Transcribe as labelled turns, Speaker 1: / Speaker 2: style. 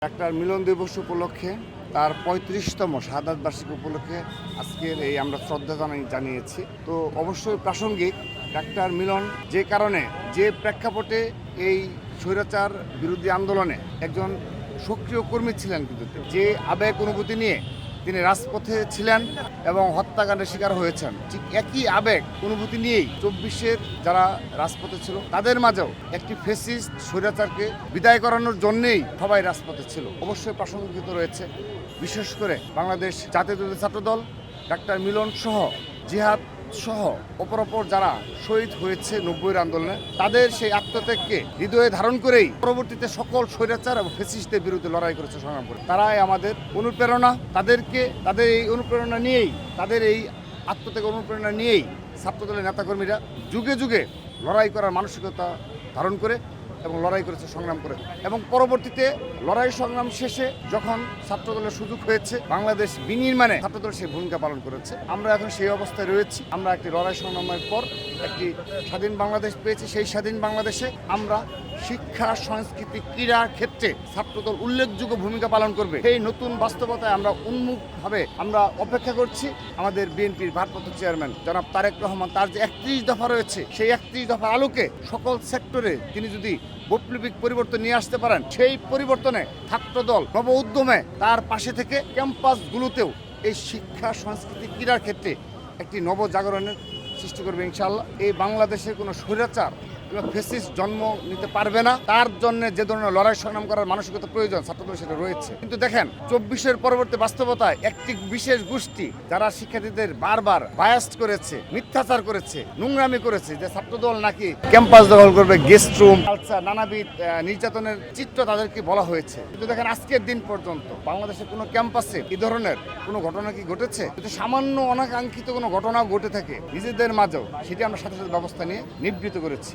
Speaker 1: Doctor মিলন দিবস উপলক্ষে তার ৩৫তম শাহাদাত বার্ষিকী উপলক্ষে আজকের এই আমরা শ্রদ্ধা জানিয়েছি। তো অবশ্যই প্রাসঙ্গিক ডাক্তার মিলন যে কারণে যে প্রেক্ষাপটে এই স্বৈরাচার বিরোধী আন্দোলনে একজন সক্রিয় কর্মী ছিলেন, কিন্তু যে আবেগ অনুভূতি নিয়ে তিনি রাজপথে ছিলেন এবং হত্যাকাণ্ডের শিকার হয়েছেন, ঠিক একই আবেগ অনুভূতি নিয়েই ২৪-এর যারা রাজপথে ছিল তাদের মাঝেও একটি ফ্যাসিস্ট স্বৈরাচারকে বিদায় করানোর জন্যেই সবাই রাজপথে ছিল। অবশ্যই প্রাসঙ্গিক রয়েছে বিশেষ করে বাংলাদেশ জাতীয়তাবাদী ছাত্রদল, ডাক্তার মিলন সহ জিহাদ সহ অপর যারা শহীদ হয়েছে ৯০-এর আন্দোলনে, তাদের সেই আত্মত্যাগকে হৃদয়ে ধারণ করেই পরবর্তীতে সকল স্বৈরাচার এবং ফ্যাসিস্টদের বিরুদ্ধে লড়াই করেছে, সংগ্রাম করে। তারাই আমাদের অনুপ্রেরণা। তাদের এই অনুপ্রেরণা নিয়েই, তাদের এই আত্মত্যাগ অনুপ্রেরণা নিয়েই ছাত্রদলের নেতাকর্মীরা যুগে যুগে লড়াই করার মানসিকতা ধারণ করে এবং লড়াই করেছে, সংগ্রাম করে। এবং পরবর্তীতে লড়াই সংগ্রাম শেষে যখন ছাত্রদলের সুযোগ হয়েছে, বাংলাদেশ বিনির্মাণে ছাত্রদল সেই ভূমিকা পালন করেছে। আমরা এখন সেই অবস্থায় রয়েছি। আমরা একটি লড়াই সংগ্রামের পর একটি স্বাধীন বাংলাদেশ পেয়েছি। সেই স্বাধীন বাংলাদেশে আমরা শিক্ষা, সংস্কৃতি, ক্রীড়ার ক্ষেত্রে ছাত্রদল উল্লেখযোগ্য ভূমিকা পালন করবে। সেই নতুন বাস্তবতায় আমরা উন্মুখভাবে আমরা অপেক্ষা করছি। আমাদের বিএনপির ভারপ্রাপ্ত চেয়ারম্যান জনাব তারেক রহমান, তার যে ৩১ দফা রয়েছে, সেই ৩১ দফার আলোকে সকল সেক্টরে তিনি যদি বৈপ্লবিক পরিবর্তন নিয়ে আসতে পারেন, সেই পরিবর্তনে ছাত্রদল নব উদ্যমে তার পাশে থেকে ক্যাম্পাসগুলোতেও এই শিক্ষা, সংস্কৃতি, ক্রীড়ার ক্ষেত্রে একটি নবজাগরণের সৃষ্টি করবে ইনশাআল্লাহ। এই বাংলাদেশের কোনো স্বৈরাচার ফ্যাসিস্ট জন্ম নিতে পারবে না। তার জন্য যে ধরনের লড়াই সংগ্রাম করার মানসিকতা প্রয়োজন, ছাত্রদল সেটা রয়েছে। কিন্তু দেখেন, ২৪-এর পরবর্তী বাস্তবতায় একটি বিশেষ গোষ্ঠী যারা শিক্ষার্থীদের বারবার বায়াস্ট করেছে, মিথ্যাচার করেছে, নোংরামি করেছে, যে ছাত্রদল নাকি ক্যাম্পাস দখল করবে, গেস্ট রুম, কালচার, নানাবিধ নির্যাতনের চিত্র তাদেরকে বলা হয়েছে। কিন্তু দেখেন, আজকের দিন পর্যন্ত বাংলাদেশের কোনো ক্যাম্পাসে এই ধরনের কোনো ঘটনা কি ঘটেছে? যদি সামান্য অনাকাঙ্ক্ষিত কোনো ঘটনাও ঘটে থাকে নিজেদের মাঝেও, সেটি আমরা সাথে সাথে ব্যবস্থা নিয়ে নিবৃত করেছি।